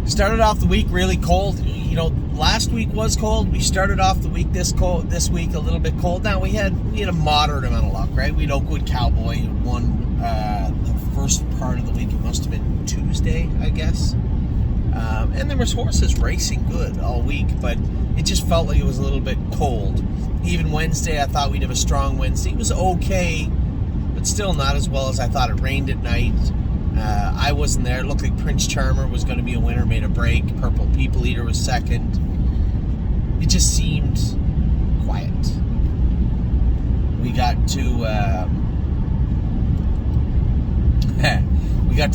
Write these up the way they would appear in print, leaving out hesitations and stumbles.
Started off the week really cold. Last week was cold. We started off the week this week a little bit cold. Now we had a moderate amount of luck, right? We had Oakwood Cowboy who won the first part of the week. It must have been Tuesday, I guess. And there was horses racing good all week, but it just felt like it was a little bit cold. Even Wednesday, I thought we'd have a strong Wednesday. It was okay, but still not as well as I thought. It rained at night. I wasn't there. It looked like Prince Charmer was going to be a winner, made a break. Purple People Eater was second. It just seemed quiet. We got to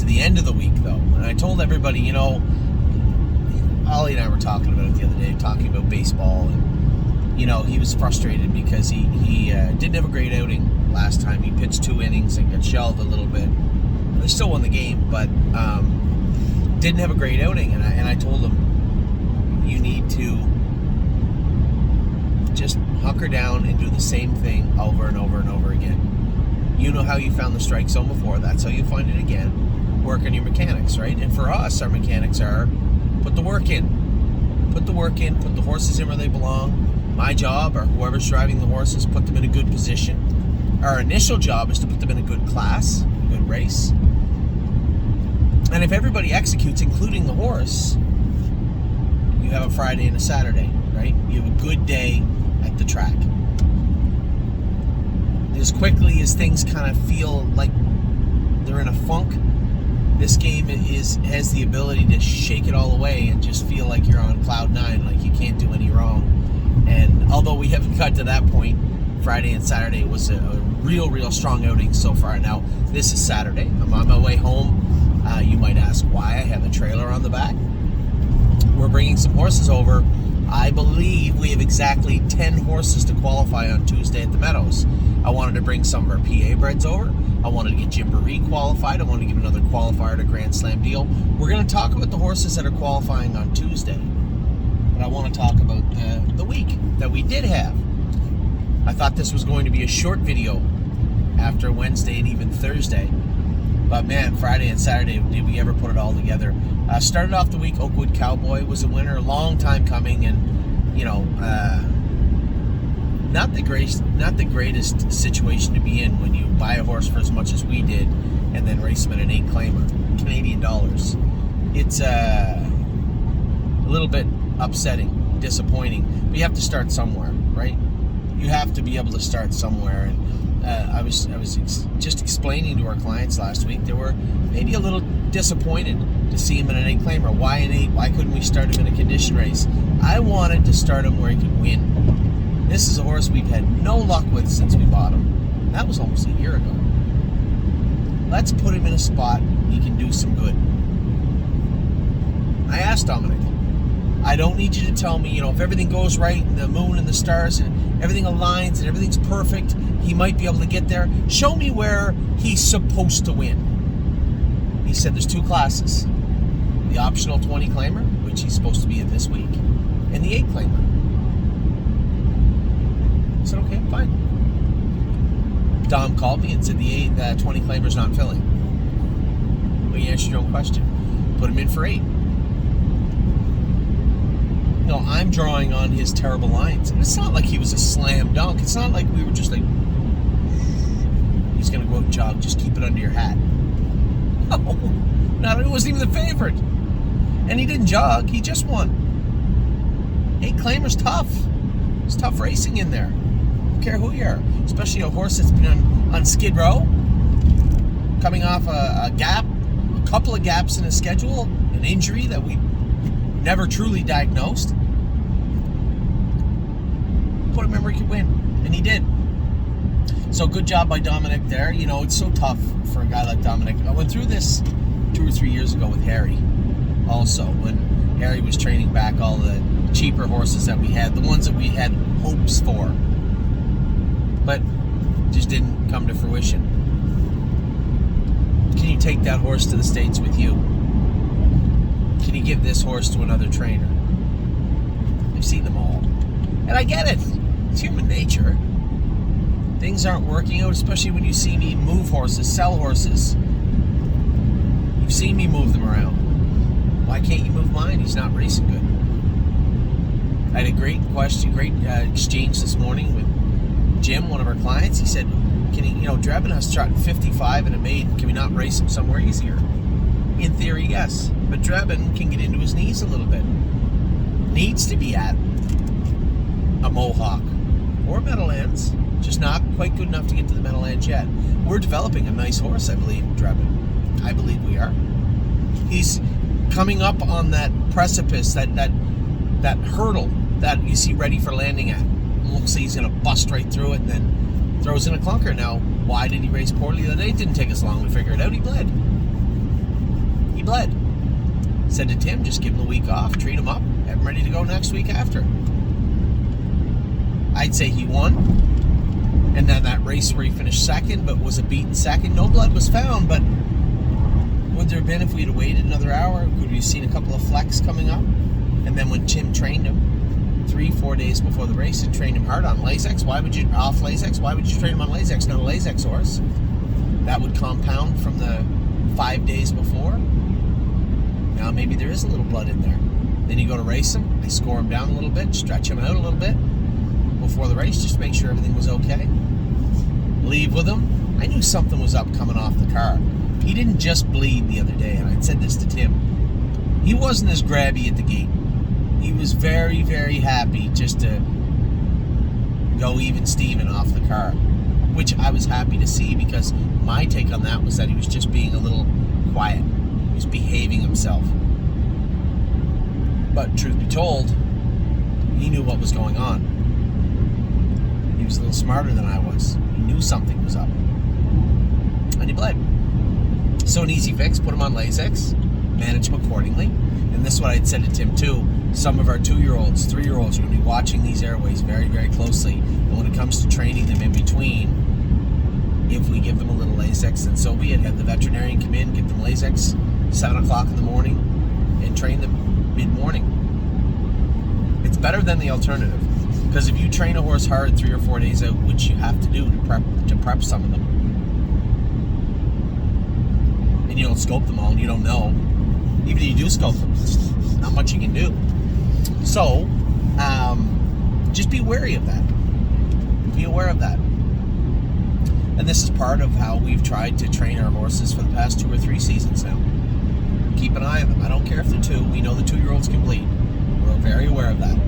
the end of the week, though, and I told everybody, Ollie and I were talking about it the other day, talking about baseball, and he was frustrated because he didn't have a great outing last time. He pitched 2 innings and got shelled a little bit. They still won the game, but didn't have a great outing. And I told him, you need to just hunker down and do the same thing over and over and over again. You know how you found the strike zone before. That's how you find it again. Work on your mechanics, right? And for us, our mechanics are put the work in. Put the work in. Put the horses in where they belong. My job, or whoever's driving the horses, put them in a good position. Our initial job is to put them in a good class, a good race. And if everybody executes, including the horse, you have a Friday and a Saturday, right? You have a good day at the track. As quickly as things kind of feel like they're in a funk, this game has the ability to shake it all away and just feel like you're on cloud 9, like you can't do any wrong. And although we haven't got to that point, Friday and Saturday was a real strong outing so far. Now, this is Saturday. I'm on my way home. You might ask why I have a trailer on the back. We're bringing some horses over. I believe we have exactly 10 horses to qualify on Tuesday at the Meadows. I wanted to bring some of our PA breds over. I wanted to get Gymboree qualified. I wanted to give another qualifier to Grand Slam deal. We're going to talk about the horses that are qualifying on Tuesday. But I want to talk about the week that we did have. I thought this was going to be a short video after Wednesday and even Thursday. But man, Friday and Saturday, did we ever put it all together? Started off the week, Oakwood Cowboy was a winner, a long time coming, and not the greatest situation to be in when you buy a horse for as much as we did, and then race him at an 8-claimer, Canadian dollars. It's a little bit upsetting, disappointing. But you have to start somewhere, right? You have to be able to start somewhere, and I was just explaining to our clients last week, they were maybe a little disappointed to see him in an 8-claimer. Why an 8? Why couldn't we start him in a condition race? I wanted to start him where he could win. This is a horse we've had no luck with since we bought him. That was almost a year ago. Let's put him in a spot he can do some good. I asked Dominic, I don't need you to tell me, if everything goes right and the moon and the stars and everything aligns and everything's perfect, he might be able to get there. Show me where he's supposed to win. He said there's 2 classes. The optional 20-claimer, which he's supposed to be in this week, and the 8-claimer. I said, okay, fine. Dom called me and said the 20-claimer's not filling. Well, you answered your own question. Put him in for 8. I'm drawing on his terrible lines. And it's not like he was a slam dunk. It's not like we were just like, he's going to go out and jog, just keep it under your hat. No, it wasn't even the favorite. And he didn't jog, he just won. 8-claimer's tough. It's tough racing in there. I don't care who you are. Especially a horse that's been on Skid Row, coming off a gap, a couple of gaps in his schedule, an injury that we never truly diagnosed. Put him in where he could win, and he did. So good job by Dominic there. It's so tough for a guy like Dominic. I went through this 2 or 3 years ago with Harry also, when Harry was training back all the cheaper horses that we had, the ones that we had hopes for, but just didn't come to fruition. Can you take that horse to the States with you? Can you give this horse to another trainer? I've seen them all. And I get it. It's human nature. Things aren't working out, especially when you see me move horses, sell horses. You've seen me move them around. Why can't you move mine? He's not racing good. I had a great exchange this morning with Jim, one of our clients. He said, can he, Drebin has trotting 55 in a maiden. Can we not race him somewhere easier? In theory, yes. But Drebin can get into his knees a little bit. Needs to be at a Mohawk or Meadowlands. Just not quite good enough to get to the Meadowlands yet. We're developing a nice horse, I believe, Drebin. I believe we are. He's coming up on that precipice, that hurdle that you see ready for landing at. Looks like he's going to bust right through it and then throws in a clunker. Now, why did he race poorly the other day? It didn't take us long to figure it out. He bled. Said to Tim, just give him a week off, treat him up, have him ready to go next week after. I'd say he won. And then that race where he finished second, but was a beaten second. No blood was found, but would there have been if we'd have waited another hour? Could we have seen a couple of flecks coming up? And then when Tim trained him 3-4 days before the race and trained him hard on Lasix, why would you train him on Lasix, not a Lasix horse? That would compound from the 5 days before. Now maybe there is a little blood in there. Then you go to race him, I score him down a little bit, stretch him out a little bit before the race, just to make sure everything was okay. Leave with him. I knew something was up coming off the car. He didn't just bleed the other day, and I'd said this to Tim. He wasn't as grabby at the gate. He was very, very happy just to go even Steven off the car, which I was happy to see, because my take on that was that he was just being a little quiet. He was behaving himself. But truth be told, he knew what was going on. He was a little smarter than I was. He knew something was up. And he bled. So an easy fix, put him on Lasix, manage him accordingly. And this is what I'd said to Tim too. Some of our 2-year-olds, 3-year-olds are going to be watching these airways very, very closely. And when it comes to training them in between, if we give them a little Lasix, then so be it. Have the veterinarian come in, give them Lasix, 7 o'clock in the morning, and train them mid-morning. It's better than the alternative. Because if you train a horse hard 3 or 4 days out, which you have to do to prep some of them, and you don't scope them all and you don't know, even if you do scope them, there's not much you can do. So, just be wary of that. Be aware of that. And this is part of how we've tried to train our horses for the past 2 or 3 seasons now. Keep an eye on them. I don't care if they're 2. We know the 2-year-olds can bleed. We're very aware of that.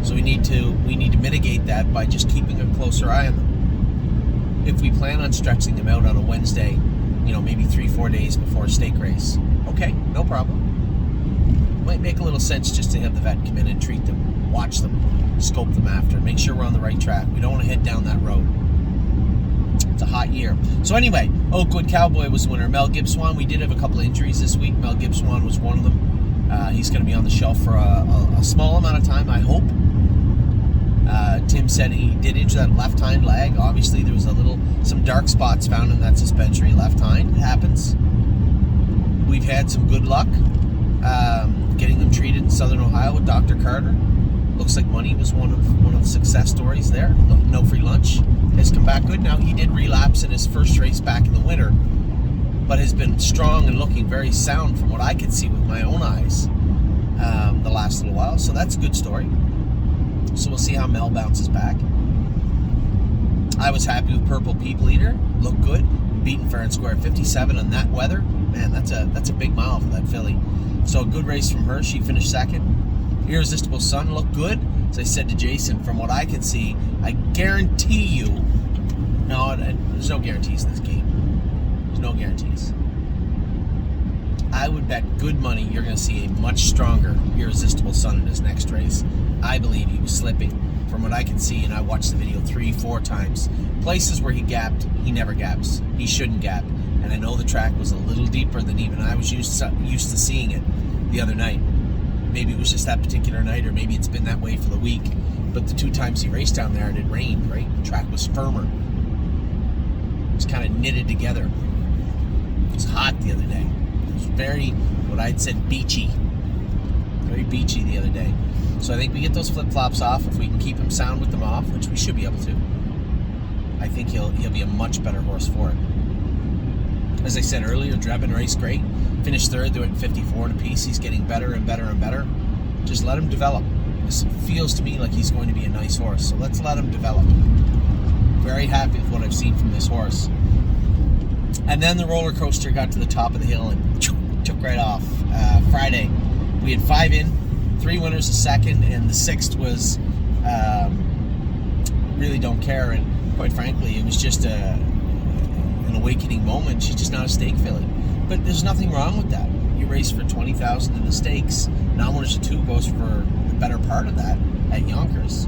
So we need to mitigate that by just keeping a closer eye on them. If we plan on stretching them out on a Wednesday, maybe 3-4 days before a stake race, okay, no problem. Might make a little sense just to have the vet come in and treat them, watch them, scope them after, make sure we're on the right track. We don't want to head down that road. It's a hot year. So anyway, Oakwood Cowboy was the winner. Mel Gibswan, we did have a couple of injuries this week. Mel Gibswan was one of them. He's going to be on the shelf for a small amount of time, I hope. Tim said he did injure that left hind leg. Obviously, there was some dark spots found in that suspensory left hind. It happens. We've had some good luck getting them treated in Southern Ohio with Dr. Carter. Looks like Money was one of the success stories there. No Free Lunch has come back good. Now, he did relapse in his first race back in the winter, but has been strong and looking very sound from what I could see with my own eyes the last little while. So that's a good story. So we'll see how Mel bounces back. I was happy with Purple People Eater. Looked good. Beaten fair and square. 57 on that weather. Man, that's a big mile for that filly. So a good race from her. She finished second. Irresistible Sun looked good. As I said to Jason, from what I can see, I guarantee you... No, there's no guarantees in this game. There's no guarantees. I would bet good money you're going to see a much stronger Irresistible Sun in his next race. I believe he was slipping from what I can see, and I watched the video 3-4 times. Places where he gapped, he never gaps. He shouldn't gap. And I know the track was a little deeper than even I was used to seeing it the other night. Maybe it was just that particular night, or maybe it's been that way for the week. But the 2 times he raced down there and it rained, right? The track was firmer. It was kind of knitted together. It was hot the other day. It was very, what I'd said, beachy. Very beachy the other day. So I think we get those flip-flops off. If we can keep him sound with them off, which we should be able to, I think he'll be a much better horse for it. As I said earlier, Drebin raced great. Finished third. They went 54 and a piece. He's getting better and better and better. Just let him develop. This feels to me like he's going to be a nice horse. So let's let him develop. Very happy with what I've seen from this horse. And then the roller coaster got to the top of the hill and took right off. Friday, we had 5 in, 3 winners a second, and the 6th was Really Don't Care. And quite frankly, it was just an awakening moment. She's just not a stake filly. But there's nothing wrong with that. You race for $20,000 in the stakes. Non-winners of 2 goes for the better part of that at Yonkers.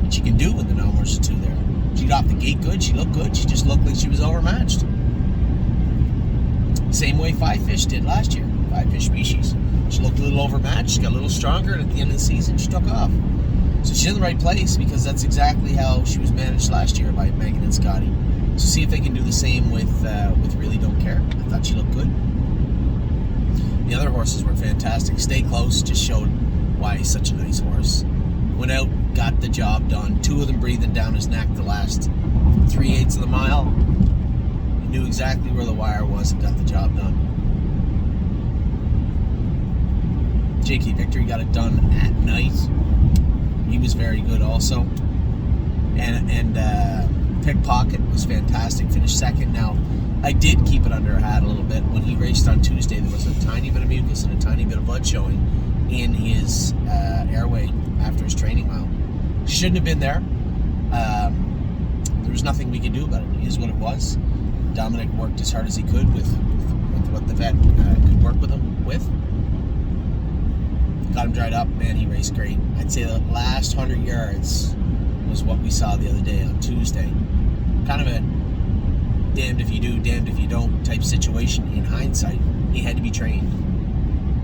What she can do with the non-winners of 2 there. She got off the gate good. She looked good. She just looked like she was overmatched. Same way Five Fish did last year. Five Fish Species. She looked a little overmatched. She got a little stronger, and at the end of the season, she took off. So she's in the right place because that's exactly how she was managed last year by Megan and Scotty. So see if they can do the same with Really Don't Care. I thought she looked good. The other horses were fantastic. Stay Close just showed why he's such a nice horse. Went out, got the job done. 2 of them breathing down his neck the last 3/8 of the mile. He knew exactly where the wire was and got the job done. J.K. Victory got it done at night. He was very good also. And Pickpocket was fantastic. Finished second. Now, I did keep it under a hat a little bit. When he raced on Tuesday, there was a tiny bit of mucus and a tiny bit of blood showing in his airway after his training mile. Shouldn't have been there. There was nothing we could do about it. It is what it was. Dominic worked as hard as he could with what the vet could work with him with. Got him dried up. Man, he raced great. I'd say the last 100 yards was what we saw the other day on Tuesday. Kind of a damned if you do, damned if you don't type situation in hindsight. He had to be trained.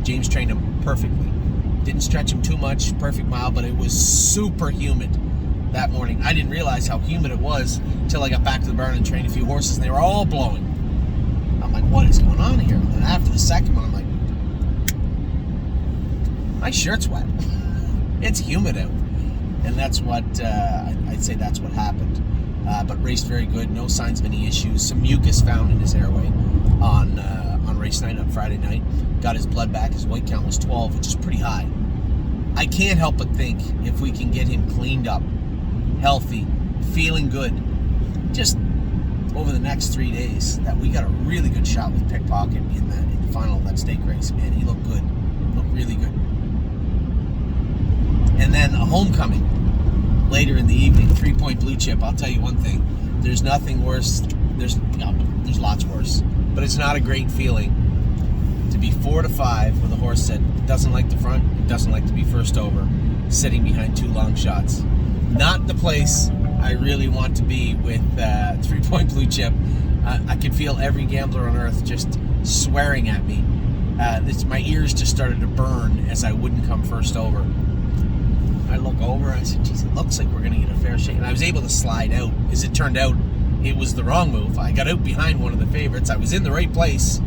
James trained him perfectly. Didn't stretch him too much, perfect mile, but it was super humid that morning. I didn't realize how humid it was until I got back to the barn and trained a few horses, and they were all blowing. I'm like, what is going on here? And then after the second one, I'm like, my shirt's wet. It's humid out. And that's what, I'd say that's what happened. But raced very good, no signs of any issues. Some mucus found in his airway on race night, on Friday night. Got his blood back, his white count was 12, which is pretty high. I can't help but think if we can get him cleaned up, healthy, feeling good, just over the next 3 days, that we got a really good shot with Pickpocket in the final of that stake race. Man, he looked good. Looked really good. And then a homecoming later in the evening, 3 Point Blue Chip. I'll tell you one thing, there's nothing worse. There's lots worse, but it's not a great feeling to be 4 to 5 with a horse that doesn't like the front, doesn't like to be first over, sitting behind 2 long shots. Not the place I really want to be with 3 Point Blue Chip. I could feel every gambler on earth just swearing at me. My ears just started to burn as I wouldn't come first over. I look over, I said, geez, it looks like we're going to get a fair shake. And I was able to slide out. As it turned out, it was the wrong move. I got out behind one of the favorites. I was in the right place.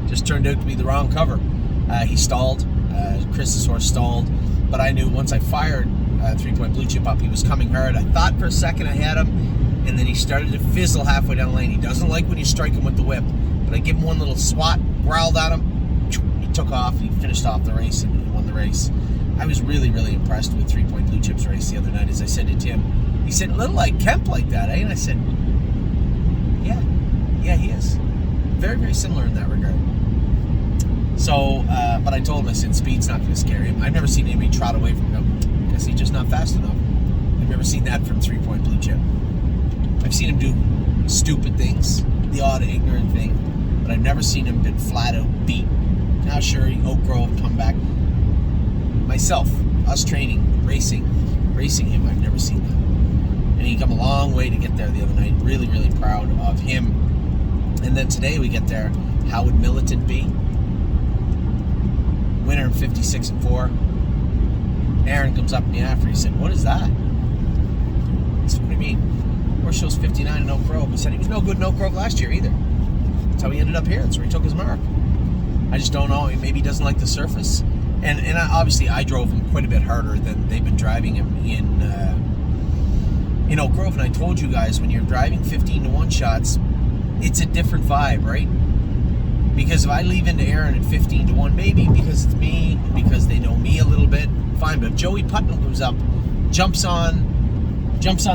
Just turned out to be the wrong cover. He stalled. Chris's horse stalled. But I knew once I fired 3 Point Blue Chip up, he was coming hard. I thought for a second I had him, and then he started to fizzle halfway down the lane. He doesn't like when you strike him with the whip. But I give him one little swat, growled at him. He took off. He finished off the race and won the race. I was really, really impressed with 3 Point Blue Chip's race the other night. As I said to Tim, he said, a little like Kemp like that, eh? And I said, yeah, he is. Very, very similar in that regard. So, but I told him, I said, speed's not going to scare him. I've never seen anybody trot away from him because he's just not fast enough. I've never seen that from 3 Point Blue Chip. I've seen him do stupid things, the odd ignorant thing, but I've never seen him been flat out beat. Now, sure, Oak Grove come back. Myself, us training, racing him, I've never seen that. And he come a long way to get there the other night. Really, really proud of him. And then today we get there. How would Militant be? Winner in 56-4. Aaron comes up to me after. He said, "What is that?" I said, "What do you mean?" Horse shows 59 in Oak Grove. He said he was no good in Oak Grove last year either. That's how he ended up here. That's where he took his mark. I just don't know. Maybe he doesn't like the surface. And obviously I drove him quite a bit harder than they've been driving him in Oak Grove. And I told you guys, when you're driving 15-1 shots, it's a different vibe, right? Because if I leave into Aaron at 15-1, maybe because it's me, because they know me a little bit, fine. But if Joey Putnam comes up, jumps on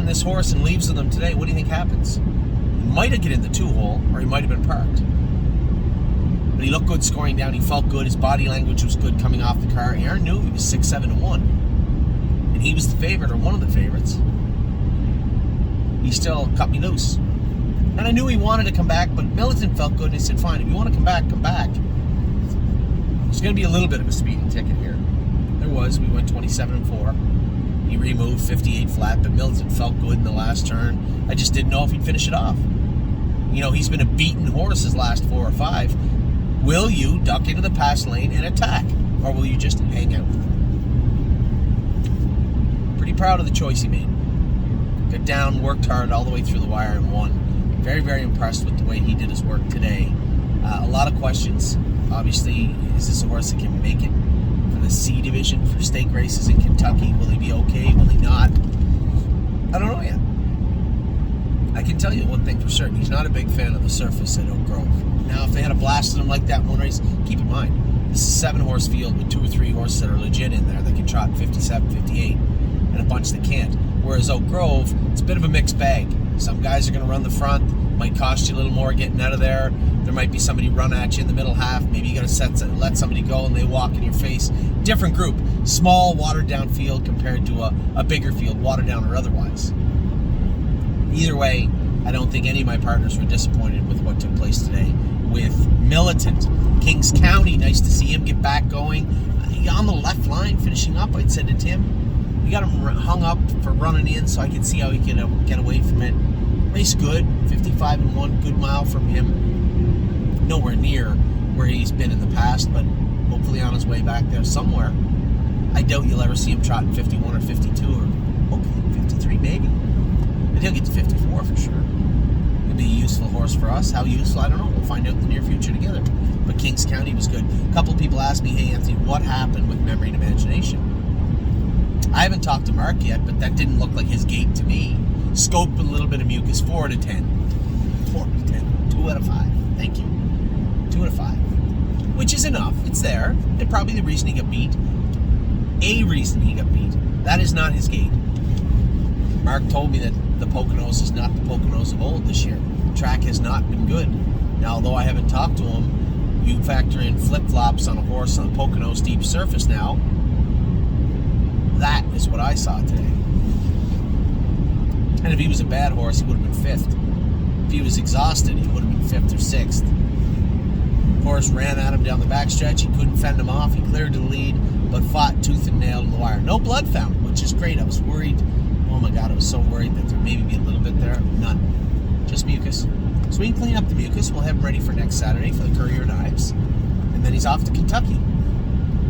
this horse and leaves with them today, what do you think happens? He might have get in the 2-hole, or he might have been parked. But he looked good scoring down. He felt good. His body language was good coming off the car. Aaron knew he was 6-7-1, and he was the favorite, or one of the favorites. He still cut me loose. And I knew he wanted to come back, but Militant felt good, and he said, fine, if you want to come back, come back. There's going to be a little bit of a speeding ticket here. There was. We went 27-4. He removed 58 flat, but Militant felt good in the last turn. I just didn't know if he'd finish it off. You know, he's been a beaten horse his last 4 or 5. Will you duck into the pass lane and attack, or will you just hang out? Pretty proud of the choice he made. Got down, worked hard all the way through the wire, and won. Very, very impressed with the way he did his work today. A lot of questions. Obviously, is this a horse that can make it for the C division, for stake races in Kentucky? Will he be okay? Will he not? I don't know yet. I can tell you one thing for certain. He's not a big fan of the surface at Oak Grove. Now, if they had a blasted him like that in one race, keep in mind, this is a 7-horse field with 2 or 3 horses that are legit in there that can trot 57, 58, and a bunch that can't. Whereas Oak Grove, it's a bit of a mixed bag. Some guys are going to run the front, might cost you a little more getting out of there. There might be somebody run at you in the middle half. Maybe you got to let somebody go and they walk in your face. Different group. Small, watered down field compared to a bigger field, watered down or otherwise. Either way, I don't think any of my partners were disappointed with what took place today with Militant. Kings County, nice to see him get back going. On the left line, finishing up, I'd said to Tim, we got him hung up for running in so I could see how he could get away from it. Race good, 55-1, good mile from him. Nowhere near where he's been in the past, but hopefully on his way back there somewhere. I doubt you'll ever see him trotting 51 or 52 or hopefully 53 maybe. But he'll get to 54 for sure. He'll be a useful horse for us. How useful, I don't know. We'll find out in the near future together. But Kings County was good. A couple of people asked me, hey Anthony, what happened with Memory and Imagination? I haven't talked to Mark yet, but that didn't look like his gait to me. Scope with a little bit of mucus, 4 out of 10. 4 out of 10. 2 out of 5. Thank you. 2 out of 5. Which is enough. It's there. And probably the reason he got beat. A reason he got beat. That is not his gait. Mark told me that the Poconos is not the Poconos of old this year. The track has not been good. Now, although I haven't talked to him, you factor in flip-flops on a horse on a Pocono steep surface now. That is what I saw today. And if he was a bad horse, he would have been 5th. If he was exhausted, he would have been 5th or 6th. Horse ran at him down the backstretch. He couldn't fend him off. He cleared to the lead, but fought tooth and nail to the wire. No blood found, which is great. I was worried. Oh my God, I was so worried that there maybe be a little bit there. None. Just mucus. So we can clean up the mucus. We'll have him ready for next Saturday for the Courier Knives. And then he's off to Kentucky.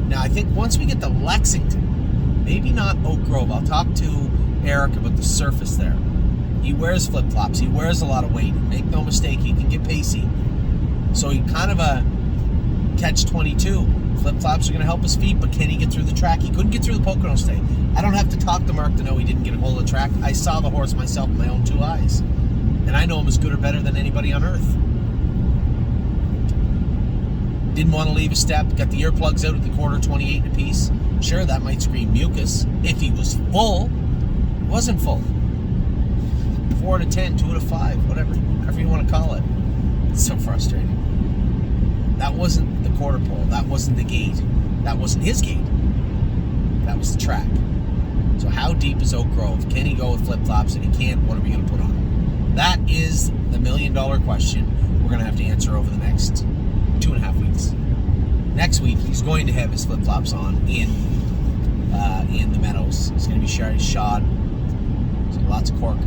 Now, I think once we get to Lexington, maybe not Oak Grove, I'll talk to Eric about the surface there. He wears flip-flops. He wears a lot of weight. Make no mistake, he can get pacey. So he kind of a catch-22. Flip-flops are going to help his feet, but can he get through the track? He couldn't get through the Poconos today. I don't have to talk to Mark to know he didn't get a hold of the track. I saw the horse myself with my own 2 eyes. And I know him as good or better than anybody on earth. Didn't want to leave a step. Got the earplugs out at the quarter, 28 apiece. Sure, that might scream mucus. If he was full, wasn't full. 4 out of 10, 2 out of 5, whatever you want to call it. It's so frustrating. That wasn't the quarter pole. That wasn't the gate. That wasn't his gate. That was the track. So how deep is Oak Grove? Can he go with flip-flops? If he can't, what are we going to put on him? That is the $1,000,000 question we're going to have to answer over the next 2.5 weeks. Next week, he's going to have his flip-flops on in the meadows. It's going to be shod. So lots of cork.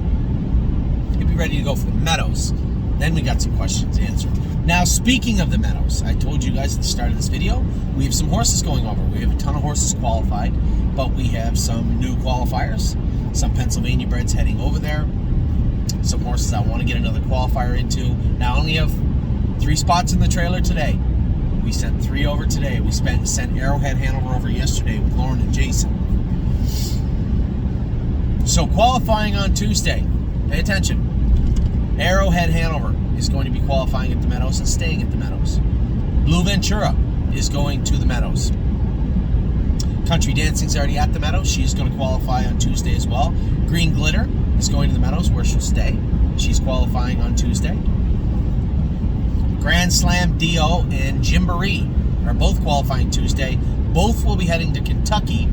He'll be ready to go for the meadows. Then we got some questions answered. Now, speaking of the meadows, I told you guys at the start of this video, we have some horses going over. We have a ton of horses qualified, but we have some new qualifiers, some Pennsylvania breds heading over there, some horses I want to get another qualifier into. Now, I only have 3 spots in the trailer today. We sent 3 over today. We sent Arrowhead Hanover over yesterday with Lauren and Jason. So qualifying on Tuesday, pay attention, Arrowhead Hanover. is going to be qualifying at the Meadows and staying at the Meadows. Blue Ventura is going to the Meadows. Country Dancing's already at the Meadows. She's going to qualify on Tuesday as well. Green Glitter is going to the Meadows, where she'll stay. She's qualifying on Tuesday. Grand Slam Dio and Gymboree are both qualifying Tuesday. Both will be heading to Kentucky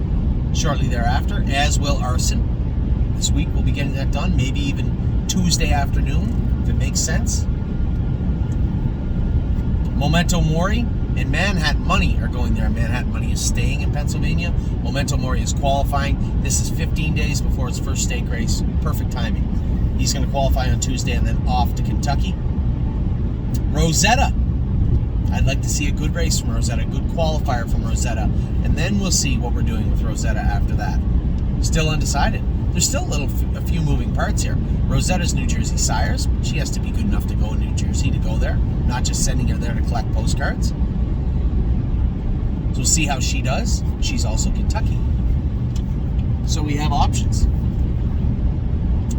shortly thereafter, as will Arson. This week we'll be getting that done, maybe even Tuesday afternoon, if it makes sense. Memento Mori and Manhattan Money are going there. Manhattan Money is staying in Pennsylvania. Memento Mori is qualifying. This is 15 days before its first stake race. Perfect timing. He's going to qualify on Tuesday and then off to Kentucky. Rosetta. I'd like to see a good race from Rosetta, a good qualifier from Rosetta, and then we'll see what we're doing with Rosetta after that. Still undecided. There's still a few moving parts here. Rosetta's New Jersey Sires. She has to be good enough to go in New Jersey to go there, not just sending her there to collect postcards. So we'll see how she does. She's also Kentucky. So we have options.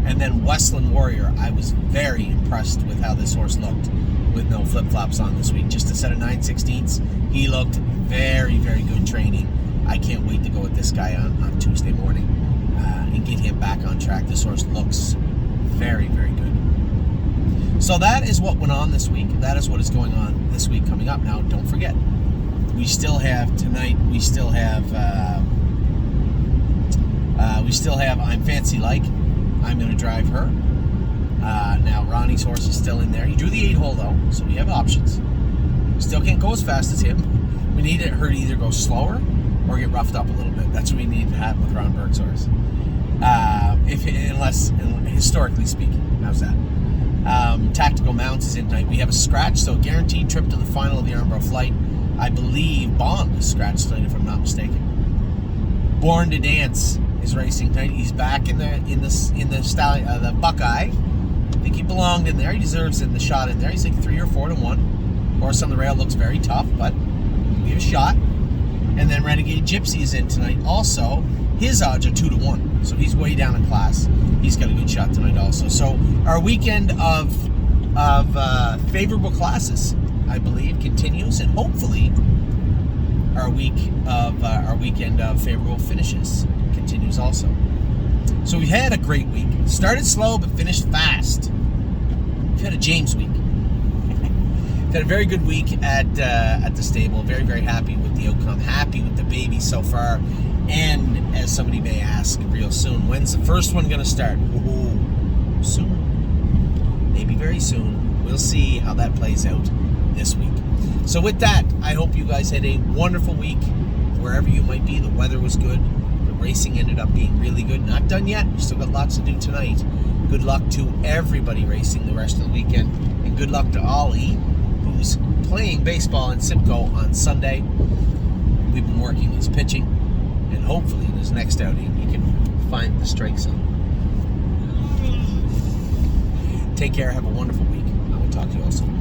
And then Westland Warrior. I was very impressed with how this horse looked with no flip-flops on this week. Just a set of 9/16ths. He looked very, very good training. I can't wait to go with this guy on Tuesday morning and get him back on track. This horse looks very, very good. So that is what went on this week. That is what is going on this week coming up. Now, don't forget, we still have tonight, we still have I'm Fancy Like. I'm going to drive her. Now, Ronnie's horse is still in there. He drew the 8-hole, though, so we have options. Still can't go as fast as him. We need her to either go slower or get roughed up a little bit. That's what we need to have with Ron Burke's horse. Unless, historically speaking. How's that? Tactical Mounts is in tonight. We have a scratch, so guaranteed trip to the final of the Armbro Flight. I believe Bond is scratched tonight, if I'm not mistaken. Born to Dance is racing tonight. He's back in the Buckeye. I think he belonged in there. He deserves the shot in there. He's like 3 or 4 to 1. Horse on the rail looks very tough, but we have a shot. And then Renegade Gypsy is in tonight. Also, his odds are 2 to 1, so he's way down in class. He's got a good shot tonight also. So our weekend of favorable classes, I believe, continues, and hopefully our weekend of favorable finishes continues also. So we've had a great week. Started slow but finished fast. We've had a James week. We've had a very good week at the stable. Very, very happy with the outcome. Happy with the baby so far. And as somebody may ask real soon, when's the first one going to start? Ooh, soon. Maybe very soon. We'll see how that plays out this week. So with that, I hope you guys had a wonderful week wherever you might be. The weather was good. The racing ended up being really good. Not done yet. We still got lots to do tonight. Good luck to everybody racing the rest of the weekend. And good luck to Ollie, who's playing baseball in Simcoe on Sunday. We've been working his pitching. And hopefully in his next outing, he can find the strike zone. Take care. Have a wonderful week. I will talk to you all soon.